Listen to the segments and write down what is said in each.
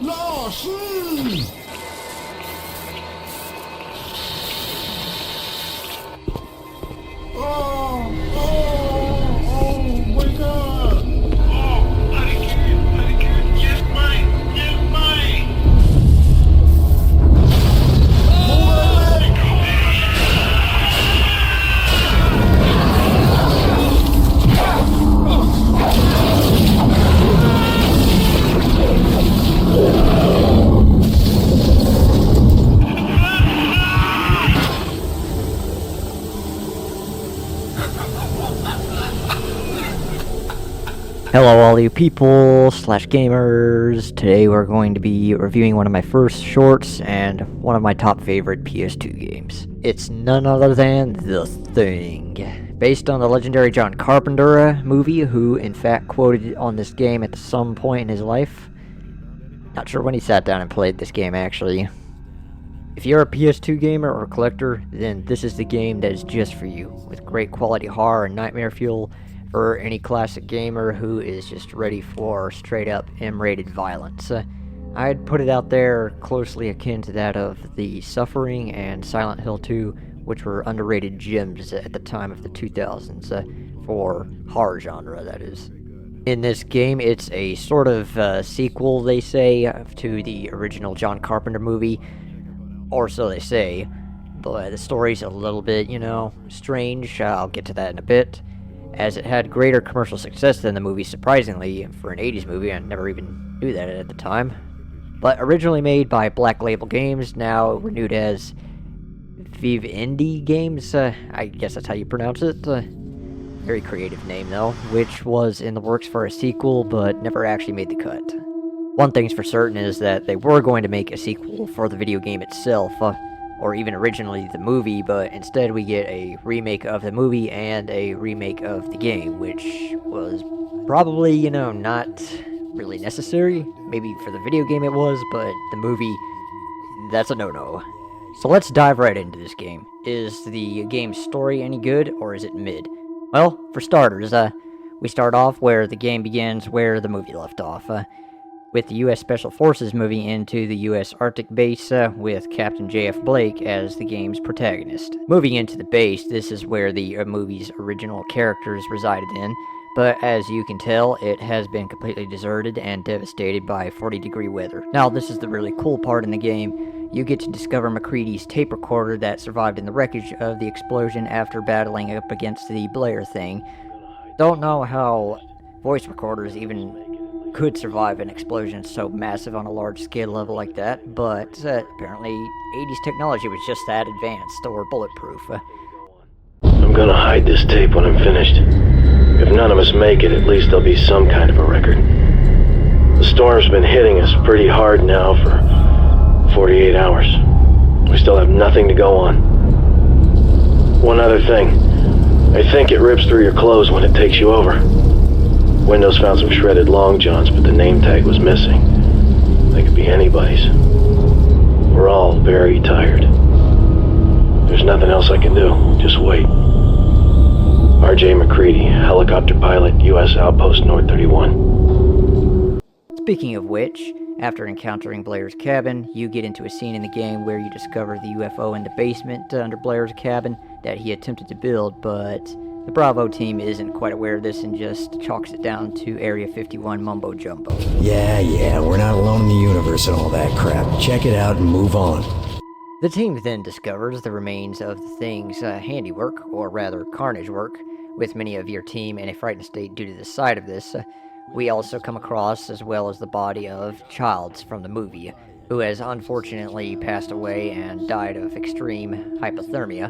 老师。Oh, oh, oh, wake up! Oh, I can't get mine! Hello all you people slash gamers. Today we're going to be reviewing one of my first shorts and one of my top favorite PS2 games. It's none other than The Thing. Based on the legendary John Carpenter movie, who in fact quoted on this game at some point in his life. Not sure when he sat down and played this game actually. If you're a PS2 gamer or collector, then this is the game that is just for you, with great quality horror and nightmare fuel for any classic gamer who is just ready for straight-up M-rated violence. I'd put it out there closely akin to that of The Suffering and Silent Hill 2, which were underrated gems at the time of the 2000s, for horror genre, that is. In this game, it's a sort of sequel, they say, to the original John Carpenter movie, or so they say, but the story's a little bit, strange. I'll get to that in a bit. As it had greater commercial success than the movie, surprisingly, for an 80s movie. I never even knew that at the time. But originally made by Black Label Games, now renewed as Vivendi Games, I guess that's how you pronounce it. Very creative name, though, which was in the works for a sequel, but never actually made the cut. One thing's for certain is that they were going to make a sequel for the video game itself, or even originally the movie, but instead we get a remake of the movie and a remake of the game, which was probably, not really necessary. Maybe for the video game it was, but the movie, that's a no-no. So let's dive right into this game. Is the game's story any good, or is it mid? Well, for starters, we start off where the game begins where the movie left off, with the U.S. Special Forces moving into the U.S. Arctic base with Captain J.F. Blake as the game's protagonist. Moving into the base, this is where the movie's original characters resided in, but as you can tell, it has been completely deserted and devastated by 40-degree weather. Now, this is the really cool part in the game. You get to discover MacReady's tape recorder that survived in the wreckage of the explosion after battling up against the Blair thing. Don't know how voice recorders even could survive an explosion so massive on a large-scale level like that, but apparently 80s technology was just that advanced or bulletproof. I'm gonna hide this tape when I'm finished. If none of us make it, at least there'll be some kind of a record. The storm's been hitting us pretty hard now for 48 hours. We still have nothing to go on. One other thing. I think it rips through your clothes when it takes you over. Windows found some shredded long johns, but the name tag was missing. They could be anybody's. We're all very tired. There's nothing else I can do. Just wait. R.J. MacReady, helicopter pilot, U.S. Outpost North 31. Speaking of which, after encountering Blair's cabin, you get into a scene in the game where you discover the UFO in the basement under Blair's cabin that he attempted to build, but the Bravo team isn't quite aware of this and just chalks it down to Area 51 mumbo-jumbo. Yeah, we're not alone in the universe and all that crap. Check it out and move on. The team then discovers the remains of the Thing's handiwork, or rather carnage work, with many of your team in a frightened state due to the sight of this. We also come across, as well as the body of Childs from the movie, who has unfortunately passed away and died of extreme hypothermia.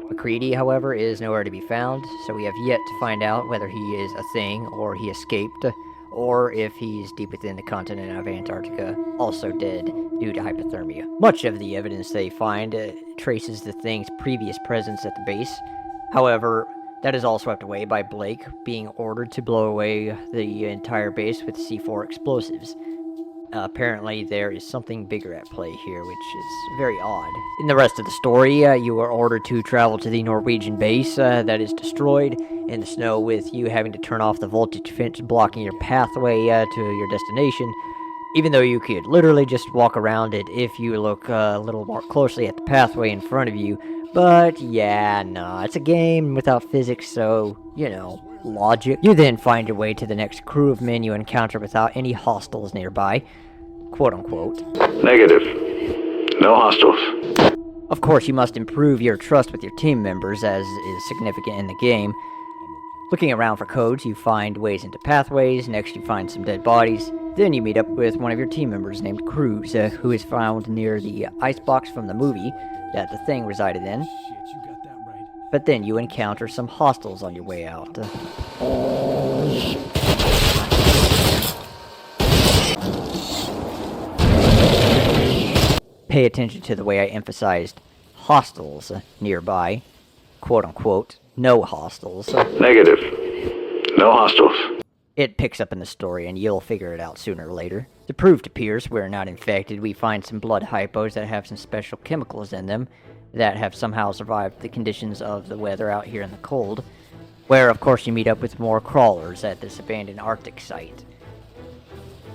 MacReady, however, is nowhere to be found, so we have yet to find out whether he is a Thing, or he escaped, or if he's deep within the continent of Antarctica, also dead due to hypothermia. Much of the evidence they find traces the Thing's previous presence at the base. However, that is all swept away by Blake being ordered to blow away the entire base with C4 explosives. Apparently there is something bigger at play here, which is very odd. In the rest of the story, you are ordered to travel to the Norwegian base that is destroyed in the snow, with you having to turn off the voltage fence blocking your pathway to your destination. Even though you could literally just walk around it if you look a little more closely at the pathway in front of you. But yeah, no, it's a game without physics, so, you know, logic. You then find your way to the next crew of men you encounter without any hostiles nearby, quote unquote. Negative. No hostiles. Of course, you must improve your trust with your team members, as is significant in the game. Looking around for codes, you find ways into pathways. Next, you find some dead bodies. Then you meet up with one of your team members named Cruz, who is found near the icebox from the movie that the Thing resided in. But then you encounter some hostiles on your way out. Pay attention to the way I emphasized hostiles nearby. Quote unquote, no hostiles. Negative. No hostiles. It picks up in the story, and you'll figure it out sooner or later. To prove to Pierce we're not infected, we find some blood hypos that have some special chemicals in them that have somehow survived the conditions of the weather out here in the cold, where, of course, you meet up with more crawlers at this abandoned Arctic site.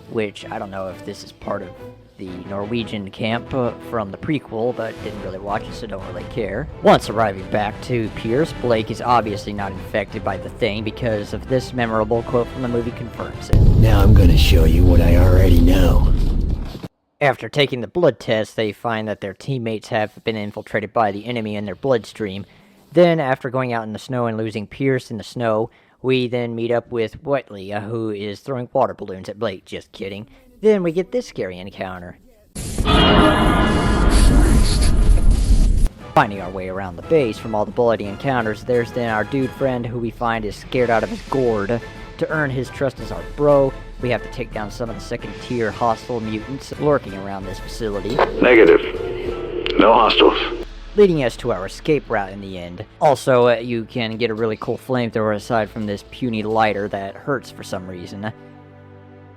Which, I don't know if this is part of the Norwegian camp from the prequel, but didn't really watch it, so don't really care. Once arriving back to Pierce, Blake is obviously not infected by the Thing because of this memorable quote from the movie confirms it. Now I'm gonna show you what I already know. After taking the blood test, they find that their teammates have been infiltrated by the enemy in their bloodstream. Then, after going out in the snow and losing Pierce in the snow, we then meet up with Whitley, who is throwing water balloons at Blake. Just kidding. Then we get this scary encounter. Finding our way around the base from all the bloody encounters, there's then our dude friend who we find is scared out of his gourd. To earn his trust as our bro, we have to take down some of the second-tier hostile mutants lurking around this facility. Negative. No hostiles. Leading us to our escape route in the end. Also, you can get a really cool flamethrower aside from this puny lighter that hurts for some reason.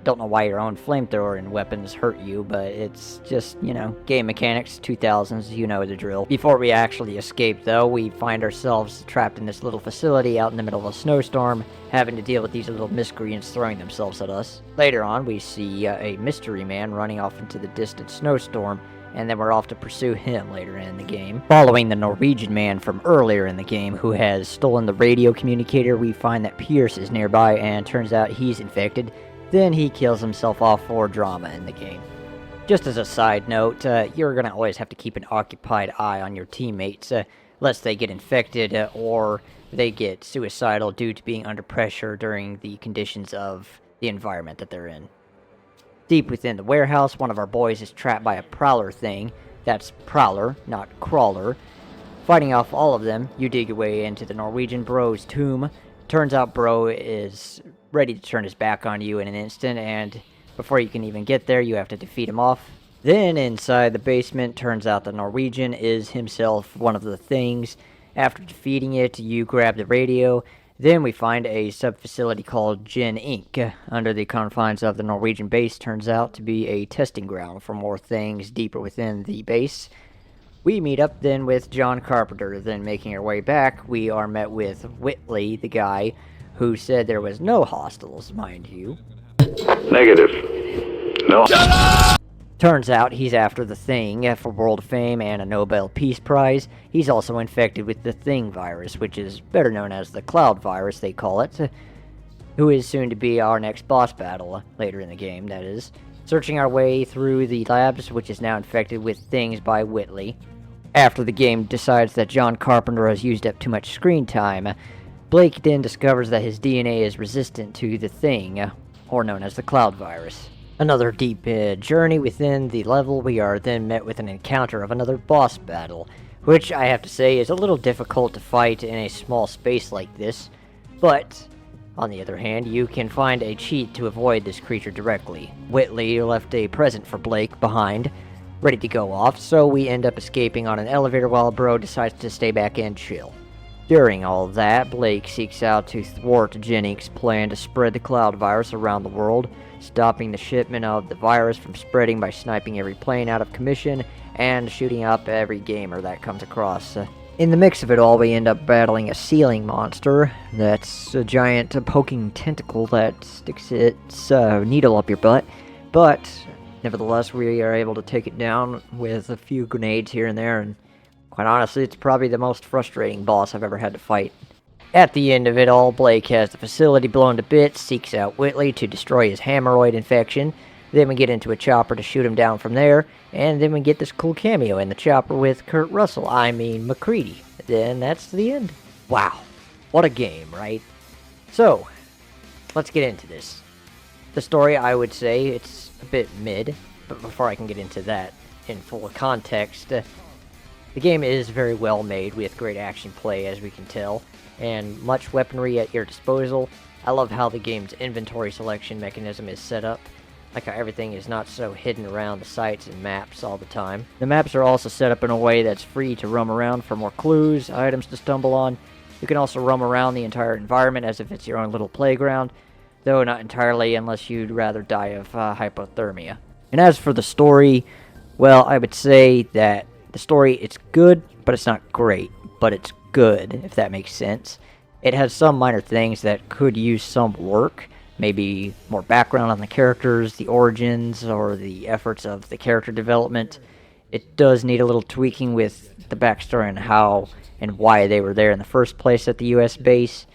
Don't know why your own flamethrower and weapons hurt you, but it's just, you know, game mechanics, 2000s, you know the drill. Before we actually escape, though, we find ourselves trapped in this little facility out in the middle of a snowstorm, having to deal with these little miscreants throwing themselves at us. Later on, we see a mystery man running off into the distant snowstorm, and then we're off to pursue him later in the game. Following the Norwegian man from earlier in the game who has stolen the radio communicator, we find that Pierce is nearby, and turns out he's infected. Then he kills himself off for drama in the game. Just as a side note, you're going to always have to keep an occupied eye on your teammates, lest they get infected or they get suicidal due to being under pressure during the conditions of the environment that they're in. Deep within the warehouse, one of our boys is trapped by a prowler thing. That's prowler, not crawler. Fighting off all of them, you dig your way into the Norwegian bro's tomb. Turns out bro is ready to turn his back on you in an instant, and before you can even get there, you have to defeat him off. Then, inside the basement, turns out the Norwegian is himself one of the things. After defeating it, you grab the radio. Then we find a sub-facility called Gen Inc. Under the confines of the Norwegian base, turns out to be a testing ground for more things deeper within the base. We meet up then with John Carpenter. Then making our way back, we are met with Whitley, the guy who said there was no hostiles, mind you. Negative. No. Turns out he's after the Thing for world fame and a Nobel Peace Prize. He's also infected with the Thing virus, which is better known as the Cloud virus, they call it, who is soon to be our next boss battle, later in the game, that is. Searching our way through the labs, which is now infected with things by Whitley. After the game decides that John Carpenter has used up too much screen time, Blake then discovers that his DNA is resistant to the Thing, or known as the Cloud virus. Another deep journey within the level, we are then met with an encounter of another boss battle, which I have to say is a little difficult to fight in a small space like this, but on the other hand, you can find a cheat to avoid this creature directly. Whitley left a present for Blake behind, ready to go off, so we end up escaping on an elevator while bro decides to stay back and chill. During all of that, Blake seeks out to thwart Jennings' plan to spread the Cloud virus around the world, stopping the shipment of the virus from spreading by sniping every plane out of commission and shooting up every gamer that comes across. In the mix of it all, we end up battling a ceiling monster that's a giant poking tentacle that sticks its needle up your butt, but Nevertheless, we are able to take it down with a few grenades here and there, and quite honestly, it's probably the most frustrating boss I've ever had to fight. At the end of it all, Blake has the facility blown to bits, seeks out Whitley to destroy his hemorrhoid infection, then we get into a chopper to shoot him down from there, and then we get this cool cameo in the chopper with Kurt Russell, McCready. Then that's the end. Wow, what a game, right? So, let's get into this. The story, I would say, it's a bit mid, but before I can get into that in full context, the game is very well made with great action play, as we can tell, and much weaponry at your disposal. I love how the game's inventory selection mechanism is set up, like how everything is not so hidden around the sites and maps all the time. The maps are also set up in a way that's free to roam around for more clues, items to stumble on. You can also roam around the entire environment as if it's your own little playground, though not entirely unless you'd rather die of hypothermia. And as for the story, well, I would say that the story, it's good, but it's not great, but it's good, if that makes sense. It has some minor things that could use some work, maybe more background on the characters, the origins, or the efforts of the character development. It does need a little tweaking with the backstory and how and why they were there in the first place at the US base,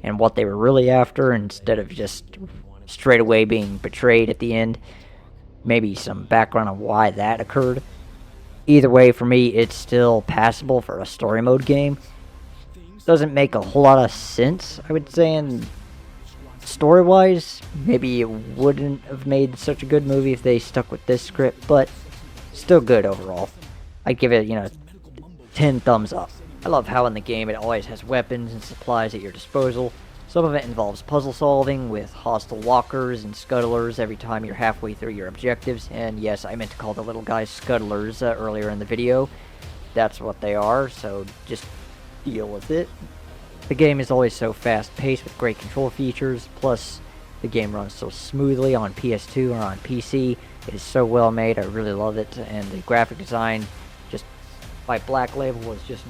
and what they were really after, instead of just straight away being betrayed at the end. Maybe some background on why that occurred. Either way, for me, it's still passable for a story mode game. Doesn't make a whole lot of sense, I would say, and story-wise, maybe it wouldn't have made such a good movie if they stuck with this script, but still good overall. I'd give it, 10 thumbs up. I love how in the game it always has weapons and supplies at your disposal. Some of it involves puzzle solving with hostile walkers and scuttlers every time you're halfway through your objectives, and yes, I meant to call the little guys scuttlers earlier in the video. That's what they are, so just deal with it. The game is always so fast-paced with great control features, plus the game runs so smoothly on PS2 or on PC. It is so well made, I really love it, and the graphic design just by Black Label was just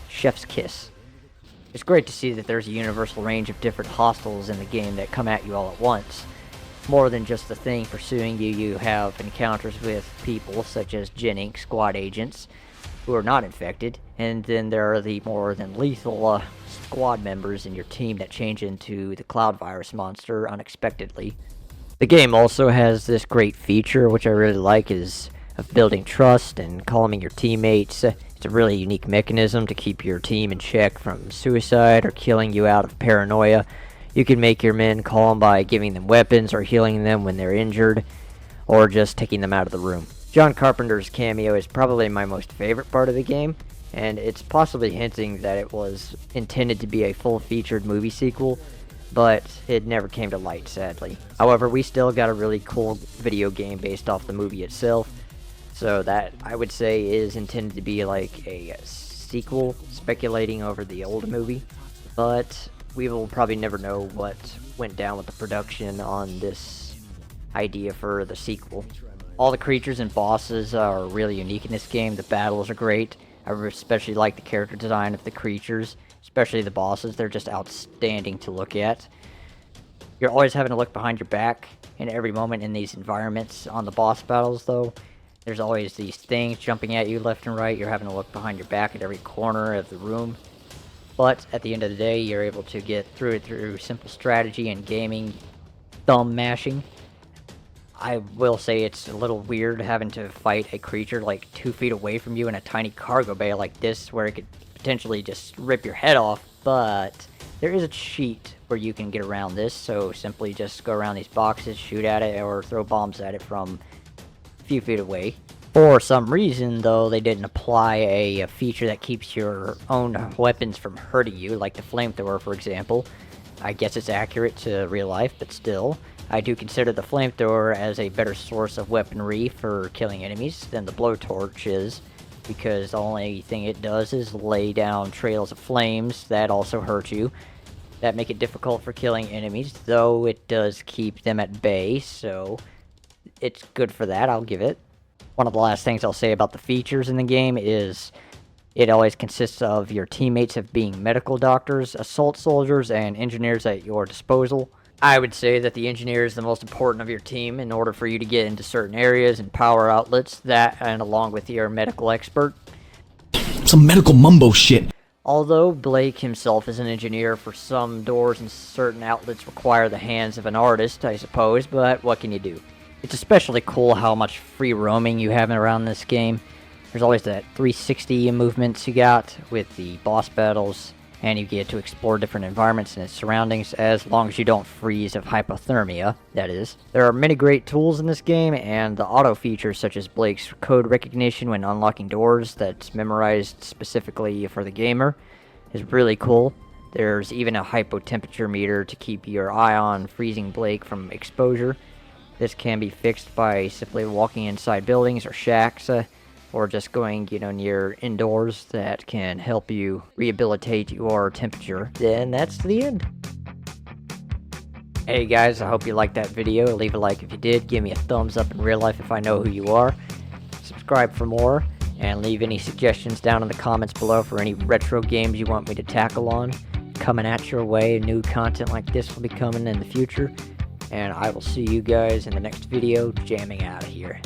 chef's kiss. It's great to see that there's a universal range of different hostiles in the game that come at you all at once. More than just the thing pursuing you, you have encounters with people such as Jennings, squad agents, who are not infected, and then there are the more than lethal squad members in your team that change into the cloud virus monster unexpectedly. The game also has this great feature, which I really like, is of building trust and calming your teammates. It's a really unique mechanism to keep your team in check from suicide or killing you out of paranoia. You can make your men calm by giving them weapons or healing them when they're injured, or just taking them out of the room. John Carpenter's cameo is probably my most favorite part of the game, and it's possibly hinting that it was intended to be a full-featured movie sequel, but it never came to light, sadly. However, we still got a really cool video game based off the movie itself, so that, I would say, is intended to be like a sequel, speculating over the old movie, but we will probably never know what went down with the production on this idea for the sequel. All the creatures and bosses are really unique in this game. The battles are great. I especially like the character design of the creatures, especially the bosses. They're just outstanding to look at. You're always having to look behind your back in every moment in these environments. On the boss battles, though, there's always these things jumping at you left and right. You're having to look behind your back at every corner of the room. But at the end of the day, you're able to get through it through simple strategy and gaming, thumb mashing. I will say it's a little weird having to fight a creature like 2 feet away from you in a tiny cargo bay like this, where it could potentially just rip your head off, but there is a cheat where you can get around this, so simply just go around these boxes, shoot at it, or throw bombs at it from a few feet away. For some reason, though, they didn't apply a feature that keeps your own weapons from hurting you, like the flamethrower, for example. I guess it's accurate to real life, but still. I do consider the flamethrower as a better source of weaponry for killing enemies than the blowtorch is, because the only thing it does is lay down trails of flames that also hurt you, that make it difficult for killing enemies, though it does keep them at bay, so it's good for that, I'll give it. One of the last things I'll say about the features in the game is it always consists of your teammates of being medical doctors, assault soldiers, and engineers at your disposal. I would say that the engineer is the most important of your team in order for you to get into certain areas and power outlets, that and along with your medical expert. Some medical mumbo shit. Although Blake himself is an engineer, for some doors and certain outlets require the hands of an artist, I suppose, but what can you do? It's especially cool how much free roaming you have around this game. There's always that 360 movements you got with the boss battles, and you get to explore different environments and its surroundings, as long as you don't freeze of hypothermia, that is. There are many great tools in this game, and the auto features such as Blake's code recognition when unlocking doors that's memorized specifically for the gamer is really cool. There's even a hypotemperature meter to keep your eye on freezing Blake from exposure. This can be fixed by simply walking inside buildings or shacks, or just going, near indoors that can help you rehabilitate your temperature. Then that's the end. Hey guys, I hope you liked that video. Leave a like if you did. Give me a thumbs up in real life if I know who you are. Subscribe for more, and leave any suggestions down in the comments below for any retro games you want me to tackle on. Coming at your way, new content like this will be coming in the future. And I will see you guys in the next video, jamming out of here.